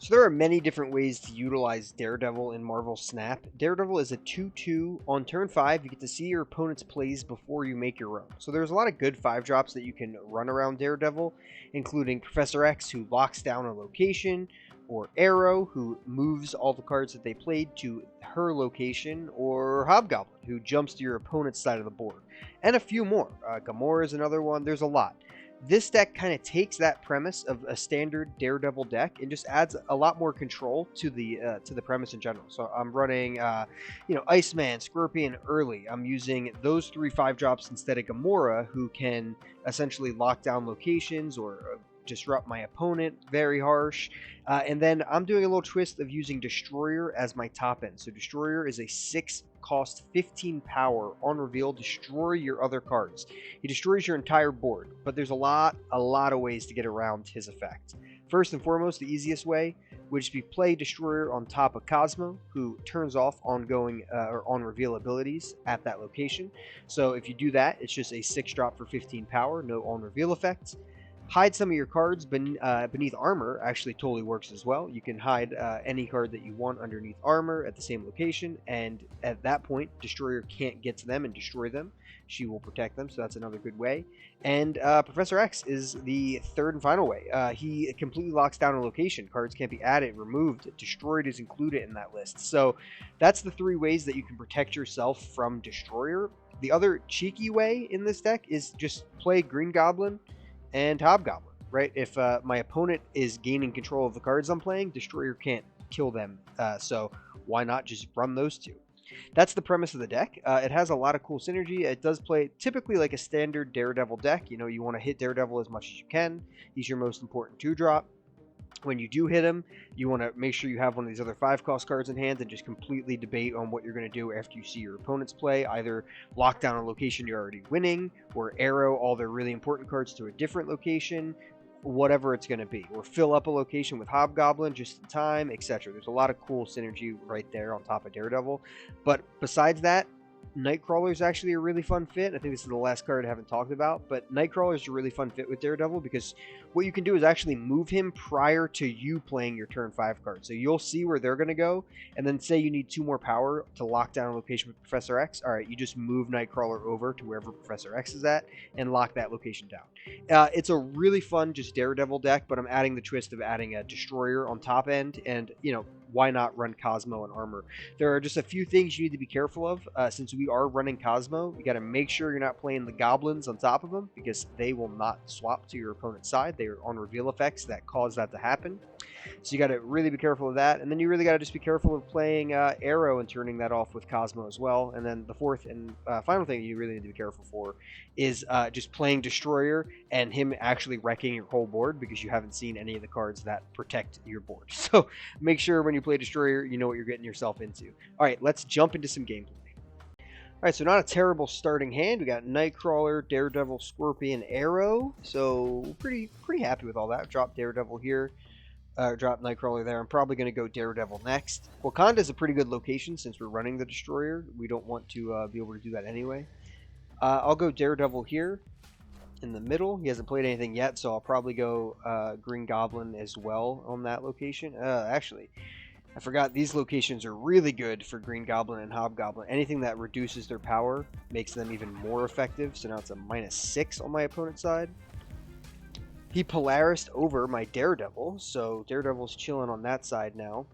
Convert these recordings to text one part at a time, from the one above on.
So there are many different ways to utilize Daredevil in Marvel Snap. Daredevil is a 2/2. On turn 5, you get to see your opponent's plays before you make your own. So there's a lot of good 5-drops that you can run around Daredevil, including Professor X, who locks down a location, or Aero, who moves all the cards that they played to her location, or Hobgoblin, who jumps to your opponent's side of the board. And a few more. Gamora is another one. There's a lot. This deck kind of takes that premise of a standard Daredevil deck and just adds a lot more control to the premise in general. So I'm running, Iceman, Scorpion early. I'm using those 3 5-drops instead of Gamora, who can essentially lock down locations or disrupt my opponent. Very harsh. And then I'm doing a little twist of using Destroyer as my top end. So Destroyer is a 6 cost 15 power on reveal. Destroy your other cards. He destroys your entire board, but there's a lot of ways to get around his effect. First and foremost, the easiest way would just be play Destroyer on top of Cosmo, who turns off ongoing or on reveal abilities at that location. So if you do that, it's just a 6-drop for 15 power, no on reveal effects. Hide some of your cards beneath armor actually totally works as well. You can hide any card that you want underneath armor at the same location, and at that point, Destroyer can't get to them and destroy them. She will protect them, so that's another good way. And Professor X is the third and final way. He completely locks down a location. Cards can't be added, removed, destroyed is included in that list. So that's the 3 ways that you can protect yourself from Destroyer. The other cheeky way in this deck is just play Green Goblin and Hobgoblin, right? If my opponent is gaining control of the cards I'm playing, Destroyer can't kill them, so why not just run those 2? That's the premise of the deck. It has a lot of cool synergy. It does play typically like a standard Daredevil deck. You know, you want to hit Daredevil as much as you can. He's your most important 2-drop. When you do hit him, you want to make sure you have one of these other 5-cost cards in hand and just completely debate on what you're going to do after you see your opponent's play. Either lock down a location you're already winning, or arrow all their really important cards to a different location, whatever it's going to be. Or fill up a location with Hobgoblin just in time, etc. There's a lot of cool synergy right there on top of Daredevil. But besides that, Nightcrawler is actually a really fun fit. I think this is the last card I haven't talked about, but Nightcrawler is a really fun fit with Daredevil because what you can do is actually move him prior to you playing your turn 5 card. So you'll see where they're going to go, and then say you need 2 more power to lock down a location with Professor X. All right, you just move Nightcrawler over to wherever Professor X is at and lock that location down. It's a really fun just Daredevil deck, but I'm adding the twist of adding a Destroyer on top end, and why not run Cosmo and armor? There are just a few things you need to be careful of. Since we are running Cosmo, you got to make sure you're not playing the goblins on top of them, because they will not swap to your opponent's side. They are on reveal effects that cause that to happen. So you got to really be careful of that. And then you really got to just be careful of playing Aero and turning that off with Cosmo as well. And then the fourth and final thing you really need to be careful for is just playing Destroyer and him actually wrecking your whole board, because you haven't seen any of the cards that protect your board. So make sure when you play Destroyer, you know what you're getting yourself into. All right, let's jump into some gameplay. All right, so not a terrible starting hand. We got Nightcrawler, Daredevil, Scorpion, Aero. So pretty happy with all that. Drop Daredevil here. Drop Nightcrawler there. I'm probably going to go Daredevil next. Wakanda is a pretty good location since we're running the Destroyer. We don't want to be able to do that anyway. I'll go Daredevil here in the middle. He hasn't played anything yet, so I'll probably go Green Goblin as well on that location. Actually, I forgot these locations are really good for Green Goblin and Hobgoblin. Anything that reduces their power makes them even more effective. So now it's a -6 on my opponent's side. He Polarised over my Daredevil, so Daredevil's chilling on that side now.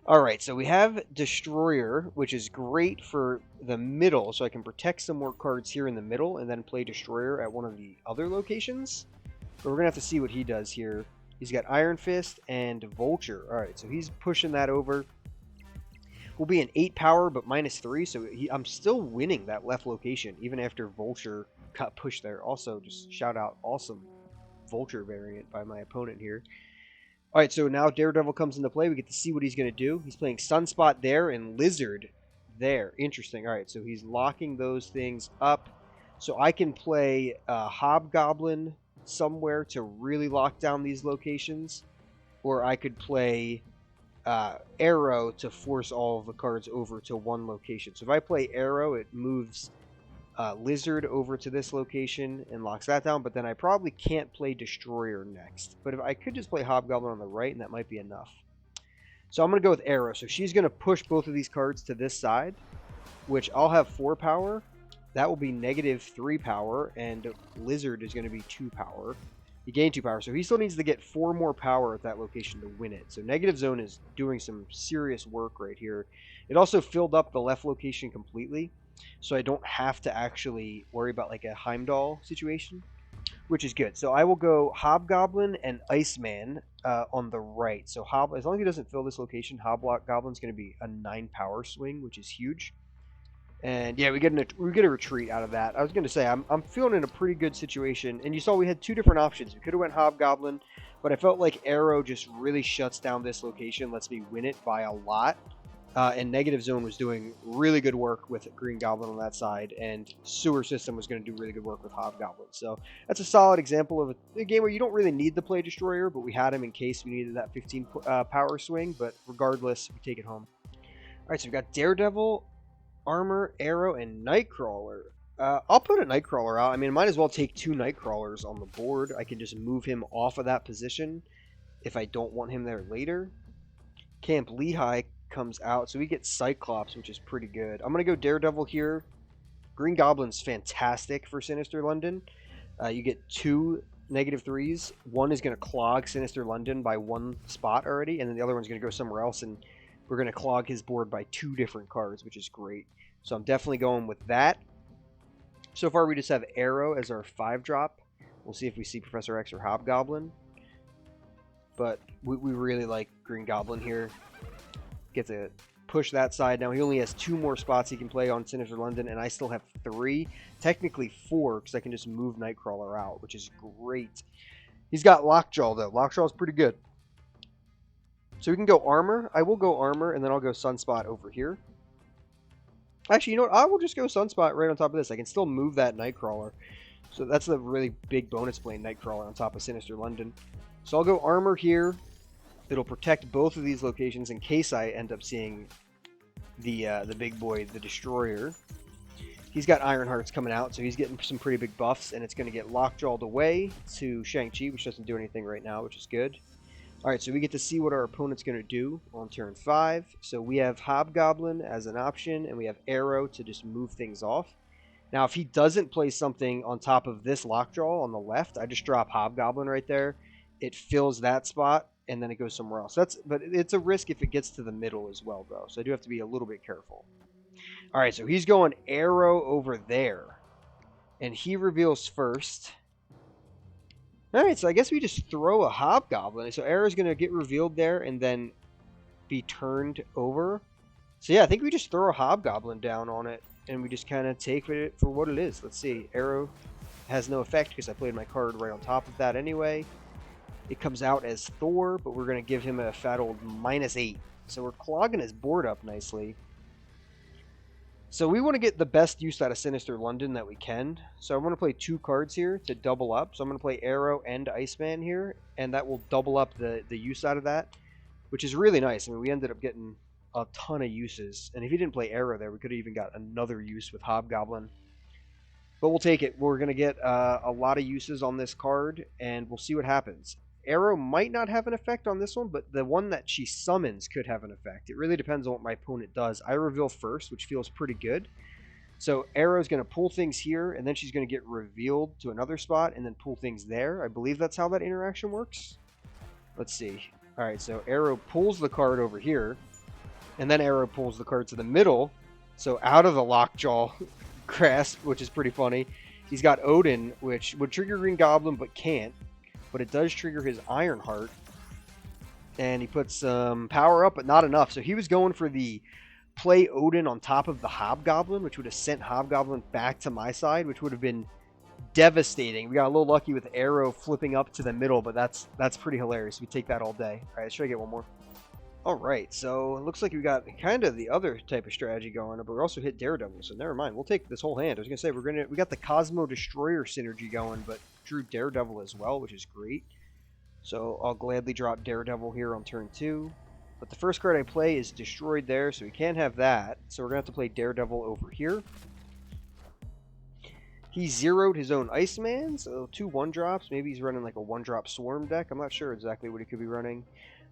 Alright, so we have Destroyer, which is great for the middle, so I can protect some more cards here in the middle and then play Destroyer at one of the other locations. But we're going to have to see what he does here. He's got Iron Fist and Vulture. Alright, so he's pushing that over. Will be an 8 power, but -3, so I'm still winning that left location, even after Vulture got pushed there. Also, just shout out, awesome Vulture variant by my opponent here. Alright, so now Daredevil comes into play. We get to see what he's going to do. He's playing Sunspot there and Lizard there. Interesting. Alright, so he's locking those things up. So I can play Hobgoblin somewhere to really lock down these locations. Or I could play Aero to force all of the cards over to one location. So if I play Aero, it moves Lizard over to this location and locks that down, but then I probably can't play Destroyer next. But if I could just play Hobgoblin on the right, and that might be enough. So I'm going to go with Aero. So she's going to push both of these cards to this side, which I'll have 4 power. That will be -3 power, and Lizard is going to be 2 power. He gained 2 power, so he still needs to get 4 more power at that location to win it. So Negative Zone is doing some serious work right here. It also filled up the left location completely, so I don't have to actually worry about like a Heimdall situation, which is good. So I will go Hobgoblin and Iceman on the right. So as long as he doesn't fill this location, Hobgoblin's going to be a 9 power swing, which is huge. And yeah, we get a retreat out of that. I was going to say, I'm feeling in a pretty good situation. And you saw we had 2 different options. We could have went Hobgoblin, but I felt like Aero just really shuts down this location, lets me win it by a lot. And Negative Zone was doing really good work with Green Goblin on that side, and Sewer System was going to do really good work with Hobgoblin. So that's a solid example of a game where you don't really need to play Destroyer, but we had him in case we needed that 15 power swing. But regardless, we take it home. All right, so we've got Daredevil, Armor, Aero, and Nightcrawler. I'll put a Nightcrawler out. I mean, I might as well take 2 Nightcrawlers on the board. I can just move him off of that position if I don't want him there later. Camp Lehigh comes out, so we get Cyclops, which is pretty good. I'm going to go Daredevil here. Green Goblin's fantastic for Sinister London. You get 2 -3s. One is going to clog Sinister London by 1 spot already, and then the other one's going to go somewhere else, and we're going to clog his board by 2 different cards, which is great. So I'm definitely going with that. So far, we just have Aero as our 5-drop. We'll see if we see Professor X or Hobgoblin. But we really like Green Goblin here. Get to push that side. Now he only has 2 more spots he can play on Sinister London, and I still have 3, technically 4, because I can just move Nightcrawler out, which is great. He's got Lockjaw though. Lockjaw is pretty good. So we can go Armor. I will go Armor, and then I'll go Sunspot over here. Actually, you know what? I will just go Sunspot right on top of this. I can still move that Nightcrawler. So that's a really big bonus playing Nightcrawler on top of Sinister London. So I'll go Armor here. It'll protect both of these locations in case I end up seeing the big boy, the Destroyer. He's got Iron Hearts coming out, so he's getting some pretty big buffs, and it's going to get Lockjawed away to Shang-Chi, which doesn't do anything right now, which is good. Alright, so we get to see what our opponent's going to do on turn 5. So we have Hobgoblin as an option, and we have Aero to just move things off. Now, if he doesn't play something on top of this Lockjaw on the left, I just drop Hobgoblin right there. It fills that spot, and then it goes somewhere else. But it's a risk if it gets to the middle as well, though. So I do have to be a little bit careful. All right, so he's going Aero over there. And he reveals first. All right, so I guess we just throw a Hobgoblin. So Aero's going to get revealed there and then be turned over. So yeah, I think we just throw a Hobgoblin down on it. And we just kind of take it for what it is. Let's see. Aero has no effect because I played my card right on top of that anyway. It comes out as Thor, but we're going to give him a fat old -8. So we're clogging his board up nicely. So we want to get the best use out of Sinister London that we can. So I want to play 2 cards here to double up. So I'm going to play Aero and Iceman here, and that will double up the use out of that, which is really nice. I mean, we ended up getting a ton of uses. And if he didn't play Aero there, we could have even got another use with Hobgoblin. But we'll take it. We're going to get a lot of uses on this card, and we'll see what happens. Aero might not have an effect on this one, but the one that she summons could have an effect. It really depends on what my opponent does. I reveal first, which feels pretty good. So Aero's going to pull things here, and then she's going to get revealed to another spot, and then pull things there. I believe that's how that interaction works. Let's see. All right, so Aero pulls the card over here, and then Aero pulls the card to the middle, so out of the Lockjaw grasp, which is pretty funny. He's got Odin, which would trigger Green Goblin, but can't. But it does trigger his Iron Heart. And he puts some power up, but not enough. So he was going for the play Odin on top of the Hobgoblin, which would have sent Hobgoblin back to my side, which would have been devastating. We got a little lucky with Aero flipping up to the middle, but that's pretty hilarious. We take that all day. All right, let's try to get one more. All right, so it looks like we got kind of the other type of strategy going, but we also hit Daredevil, so never mind. We'll take this whole hand. I was gonna say we got the Cosmo Destroyer synergy going, but drew Daredevil as well, which is great. So I'll gladly drop Daredevil here on turn 2. But the first card I play is destroyed there, so we can't have that. So we're gonna have to play Daredevil over here. He zeroed his own Iceman, so 2 1-drops. Maybe he's running like a 1-drop Swarm deck. I'm not sure exactly what he could be running.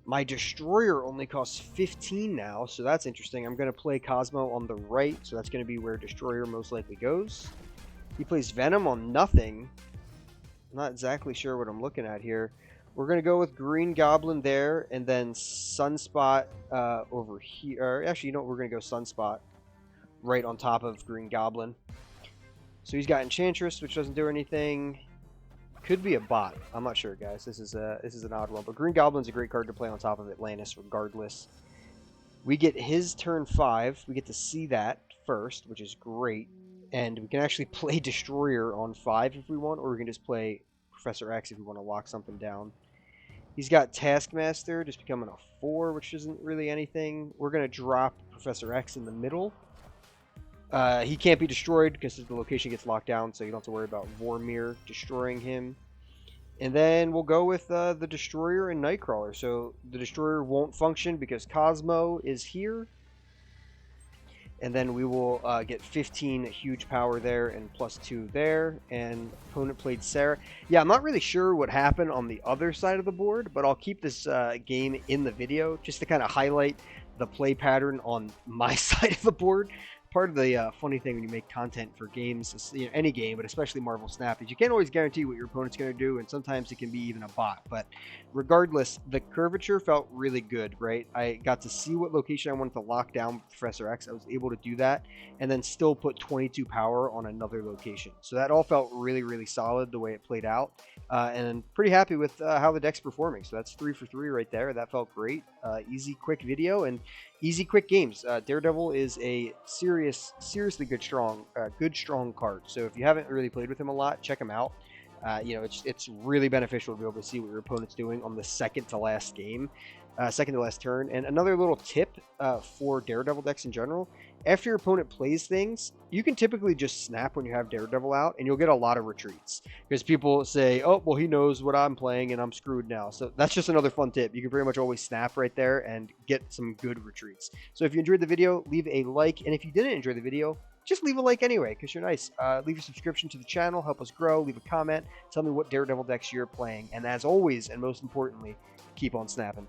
My Destroyer only costs 15 now, so that's interesting. I'm going to play Cosmo on the right, so that's going to be where Destroyer most likely goes. He plays Venom on nothing. I'm not exactly sure what I'm looking at here. We're going to go with Green Goblin there, and then Sunspot over here. Or actually, you know what? We're going to go Sunspot right on top of Green Goblin. So he's got Enchantress, which doesn't do anything. Could be a bot. I'm not sure, guys. This is an odd one. But Green Goblin's a great card to play on top of Atlantis, regardless. We get his turn 5. We get to see that first, which is great. And we can actually play Destroyer on 5 if we want, or we can just play Professor X if we want to lock something down. He's got Taskmaster just becoming a 4, which isn't really anything. We're going to drop Professor X in the middle. He can't be destroyed because the location gets locked down, so you don't have to worry about Vormir destroying him. And then we'll go with the Destroyer and Nightcrawler. So the Destroyer won't function because Cosmo is here. And then we will get 15 huge power there and +2 there. And opponent played Sarah. Yeah, I'm not really sure what happened on the other side of the board, but I'll keep this game in the video just to kind of highlight the play pattern on my side of the board. Part of the funny thing when you make content for games, any game, but especially Marvel Snap, is you can't always guarantee what your opponent's going to do, and sometimes it can be even a bot. But regardless, the curvature felt really good, right? I got to see what location I wanted to lock down with Professor X. I was able to do that, and then still put 22 power on another location. So that all felt really, really solid the way it played out, and pretty happy with how the deck's performing. So that's 3 for 3 right there. That felt great. Easy, quick video, and easy, quick games. Daredevil is a seriously good, strong card. So if you haven't really played with him a lot, check him out. It's really beneficial to be able to see what your opponent's doing on the second to last turn. And another little tip for Daredevil decks in general: after your opponent plays things, you can typically just snap when you have Daredevil out, and you'll get a lot of retreats. Because people say, oh, well, he knows what I'm playing, and I'm screwed now. So that's just another fun tip. You can pretty much always snap right there and get some good retreats. So if you enjoyed the video, leave a like. And if you didn't enjoy the video, just leave a like anyway, because you're nice. Leave a subscription to the channel, help us grow, leave a comment, tell me what Daredevil decks you're playing. And as always, and most importantly, keep on snapping.